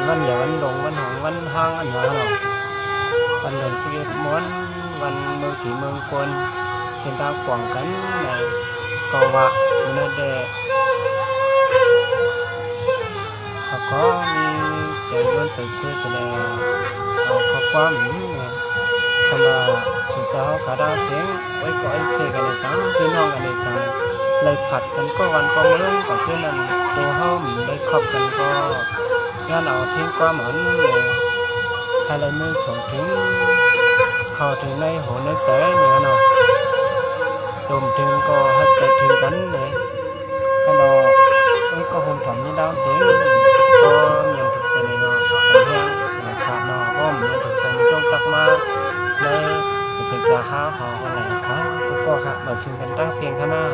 วันเดียววันดงวันหงวันห้างอันหัวเนาะวันเดือน11ม้วนวันเมืองผีเมืองคนเส้นทางกว้างกันในก็ว่าเนื้อแดดเขาก็มีใจล้วนใจเชื่อแสดงเอาข้อความสมาสุดเจ้าขาดาเสียงไว้ก็ไอเสกันในสังพี่น้องกันในสังเลยผัดกันก็วันก็เมืองก็เช่นนั้นตัวห้อมได้ครอบกันก็งานเอาทิ้งความหันให้เลยมือส่งทิ้งเข้าถึงในหัวในใจเนี่ยเนาะรวมถึงก็ให้ใจถึงกันเนี่ยขณะก็คงทำยี่ดาวเสียงก็ยังถึงใจเนาะเป็นเรื่องขาดเนาะก็ยังถึงใจจงกลับมาในเสียงจากข้าวเขาอะไรครับก็ค่ะมาชิมกันตั้งเสียงข้างหน้า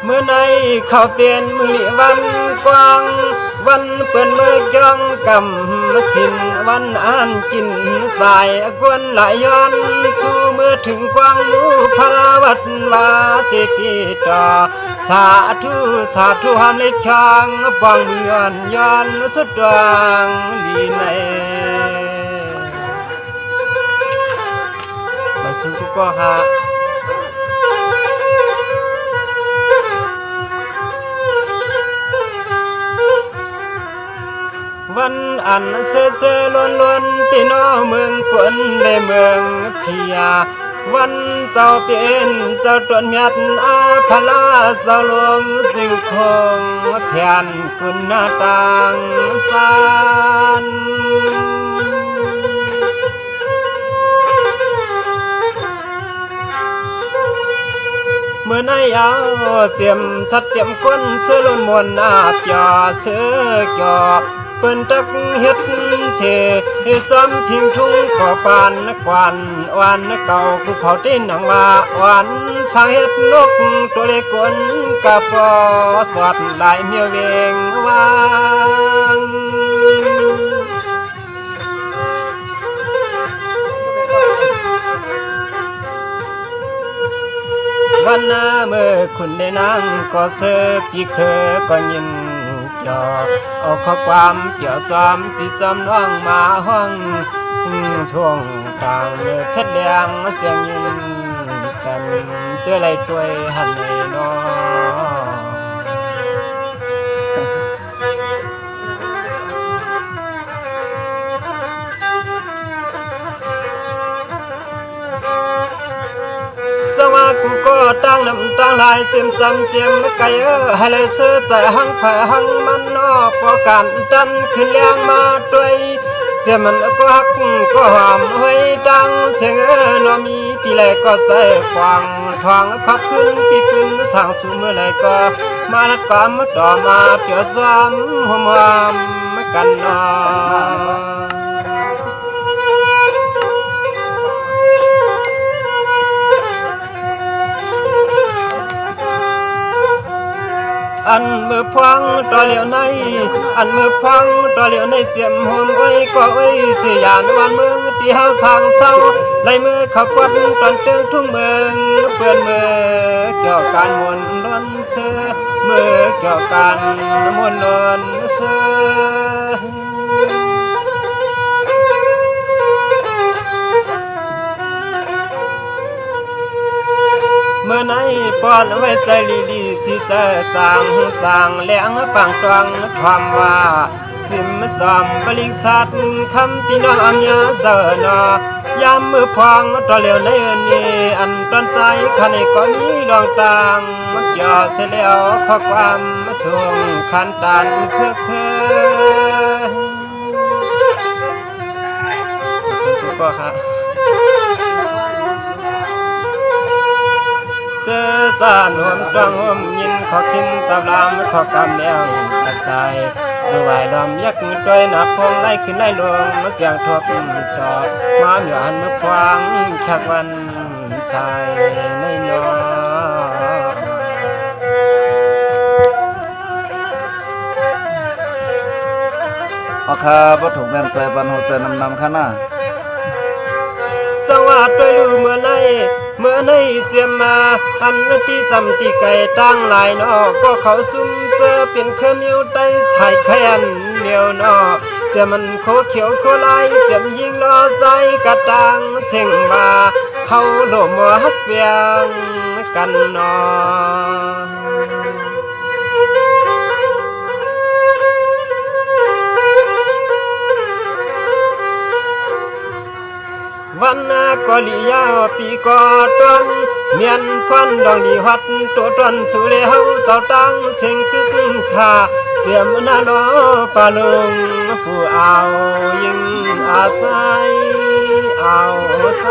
เมื่อในเขาเปลี่ยนมือวันกว้างวันเปิ่นเมื่อย่องกำสินวันอ่านกินสายกวนหลายย้อนชูเมื่อถึงกว้างมูพาวัดว่าเจกีต่อสาธุสาธุหามเล็กช่างปองเมือนย้อนสุดดวงลีในมาสู่ก็หาวันอันเซ่เซ่ล้วนล้วนที่น้อเมืองกวนในเมืองพิยาวันเจ้าเป็นเจ้าตวนเมียดอาพลาเจ้าหลวงจึงคงแทนคุณหน้าต่างสานเมื่อในเอาเจียมชัดเจียมก้นเชื่อล้นมวลอาบยาเชื่อยอเปิ้นตักเฮ็ดเชให้จำพิงทุ่งก่อปานนักวานวานนักเก่าผู้เผาตีนหนังว่าวานชายเฮ็ดนกตัวเล็กกวนกะปอสอดลายเมียเวงวางวันหน้าเมื่อคุณได้นั่งก็เสือพี่เคยก็ยินเอาข้อความเกี่ยวจอมพี่จำน้องมาห้องช่วงต่างเมื่อเพชรแดงเจียงยินกันเจออะไรตัวหันในน้อสว่ากูก็ตั้งน้ำตั้งลายเจียมจำเจียมไก่ให้เลยเสื้อใจหังไผ่หังมันนอพอการดันขึ้นเลี้ยงมาด้วยเจียมันก็หักก็หอมไว้ดังเชิงนอมีที่ไรก็ใจฟังทองขับขึ้นปีขึ้นสั่งสู่เมื่อไรก็มาลัดความต่อมาเปียวจำหัวมกันนออันเมื่อพังต่อเหลียวในอันเมื่อพังต่อเหลียวในเจียมหอมไว้ก็ไว้เสียยานวันเมืองที่เฮาสร้างเศร้าในมือขับวัดตอนเติงทุ่งเมืองเปื่อนมือเกี่ยวการมวนล้นเสือมือเกี่ยวการมวนล้นเสือเมื่อไหนปอนไว้ใจลีสิเจอจางแหลงปังตวงความว่าจิมจอมบริษัทคำพี่น้องยาเจอนอยามมือพองต่อเหลียวในนี้อันต้นใจขันก็มีดวงต่างมักยอเสียแล้วข้อความสูงขันตันเพื่อสุขก็ค่ะเจอจานหวมจ้องหวมยินขอกินจับลามขอกำเลี้ยงตักใจดูไหวดอมยักด้วยหน้าพงไล่ขึ้นไล่ลงมาเจียงทบต่อมาหย่อนมือควางแขกวันชายในนอโอเคบ่ถูกแม่นใจบันหัวใจนำข้าหน้าสว่า ด้วยดูเมื่อในเจียมมาอันที่จำที่ไก่ตั้งหลายนอก็เขาซุ่มเจอเป็นเคมิวได้ใส่แค่นเดียวนอเจียมันโคเขียวโคลายเจียมยิงรอใจกระตังเชิงมาเฮาโลมัวฮักเวียงกันนอวันนาก็ลียาวปีก่อต้นเมียนควันดองดีฮัดตัวต้นสุเลเฮาเจ้าตั้งเชิงกึกขาเจียมนาโลปาลงผู้เอายิงอาใจเอาใจ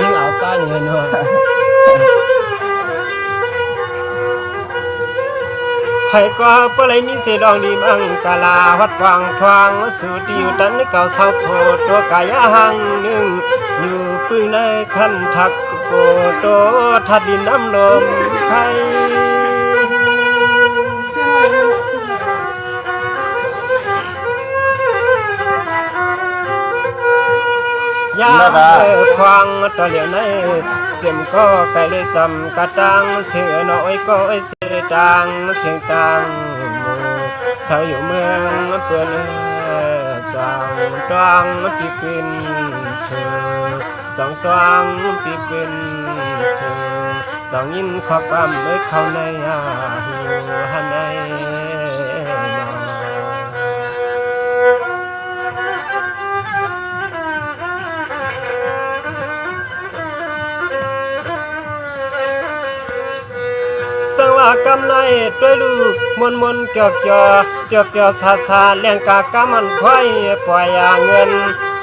ยิงเอาใจเนี่ยเนาะให้ก็ปเลยมีเสดองดีมังกาลาวัดวางทวางสุดอยู่ตันเก่าเศร้าโพตัวกายหังหนึ่งอยู่ปึงในขันทักโกโตทัดดินน้ำลมไผ่ยาควางตะเหลียวในเจ็มก็ไกลเลยจำกระตังเชื่อน้อยก็เสียตังเสียงตังชาวอยู่เมืองเปื่อนจังตวงปีเป็นเชื่อสองตวงปีเป็นเชื่อสองยินขอบอ้ำไม่เข้าในหันในสว่ากำในด้วยลูกมนเกี่ยวซาเลี้ยงกากำมันค่อยปล่อยเงิน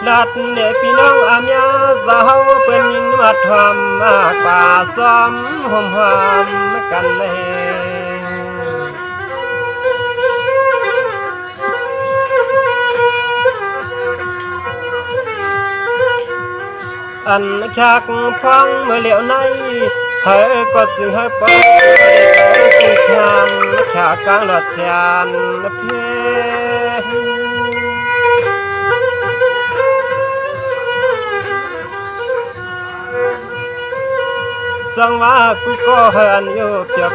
ลัดเนพี่น้องอามยาสาวเป็นยินมาทำมากกว่าซ้อมห่มหอมกันเลยอันคักฟังเมื่อเหลียวในเธอก็จึงให้ปอยจึงทำขากลางหลอดชานเพสังว่ากูก็เหินอยู่เกี่ย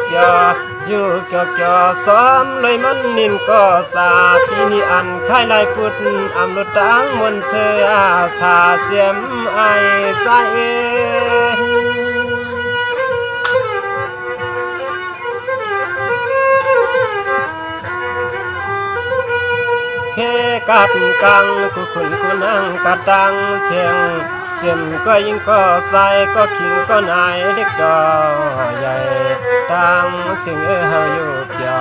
วซ้อมเลยมันนินก็จาปีนี้อันค่ายลายพุดอำลุดดังมนเสือชาเจียมไอใจกัดกังกูคุณนั่งกัดดังเชียงเจียมก็ยิ่งก็ใจก็ขิงก็นายเด็กดอใหญ่ดังสิ่งเฮาอยู่เกี่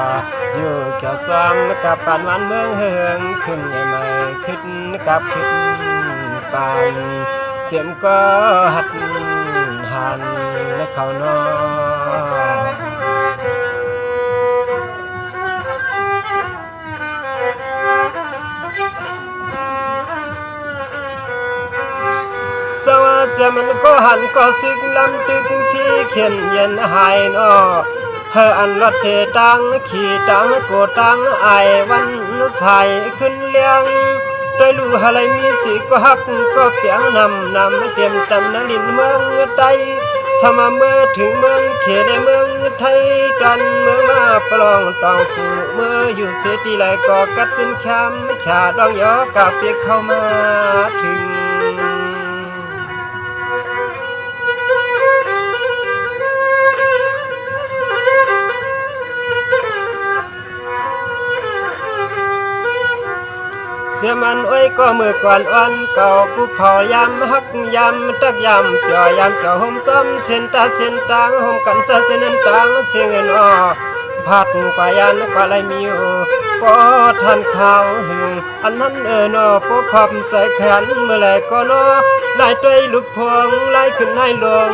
ยวซ้ำกับปานวันเมืองเฮืองขึ้นใหม่ขึ้นกับขึ้นปานเจียมก็หัดหันเขานอสวัสดิ์มันก็หันก็ซึกลำตึกพี่เขียนเย็นหายนอเธออันรถเชตังขี่ตังโกตังไอวันใส่ขึ้นเลี้ยงโดยลู่อะไรมีสีก็หักก็เปียงนำเตรียมตำนังดินเมืองใดสมาเมื่อถึงเมืองเขตในเมืองไทยจันเมืองมาปลองตองสู่เมื่ออยู่เสียทีไรก็กัดจนคำขาดองยอกาเปียกเข้ามาถึงเสียมันอ้อยก็มือก่อนอ่อนเก่ากูพอยำฮักยำตักยำจ่อยำเจ้าห่มจำเช่นตาเช่นตางห่มกันจะเช่นน้ำตางเสียงเงินอ้อผัดกว่ายันกว่าไรมีอยู่พอทันข้าวหึงอันนั้นนอพอขอบใจขันเมื่อไรก็นอไล่ด้วยลูกพวงไล่ขึ้นให้ลง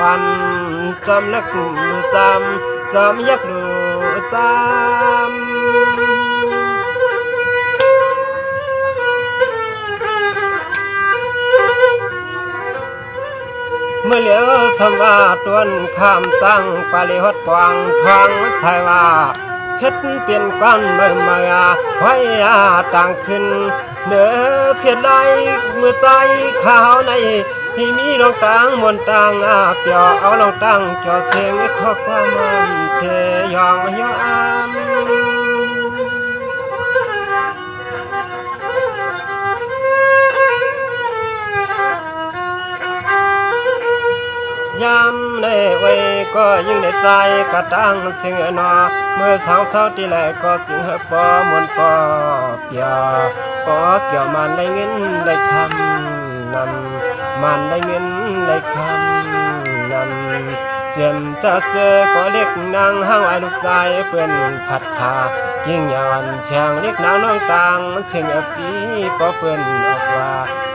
อันจำและกลุ่มจำยักดูจำ เมื่อเหลียวสมาตวนข้ามจังปาลิฮดปวงทวงสายว่าเพชรเปลี่ยนก้อนเมื่อไว้ต่างขึ้น เนื้อเพียรใดเมื่อใจข้าวในที่มีลองตังมนตังเปียวเอาลองตังเกี่ยวเสียงข้อความมันเชยองยอนยามในไว้ก็ยิ่งในใจกระตั้งเสียงนอเมื่อเช้าที่แลก็จึงปอมนปอเปียวปอเกี่ยวมันได้เงินได้คำนำมันได้เงินได้คำนำเจียมจะเจอก็เรียกนางห้างไว้ลูกใจเปื่อนผัดขายิ่งยอนเชียงเรียกนางน้องตังเสียงปีปอเปื่อนออกว่า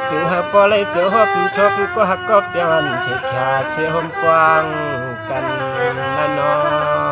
ซึ่งหากปอเลยเจอหอบชบก็หักก็เปียนเชียขาเชียหอมกว้างกันนะน้อง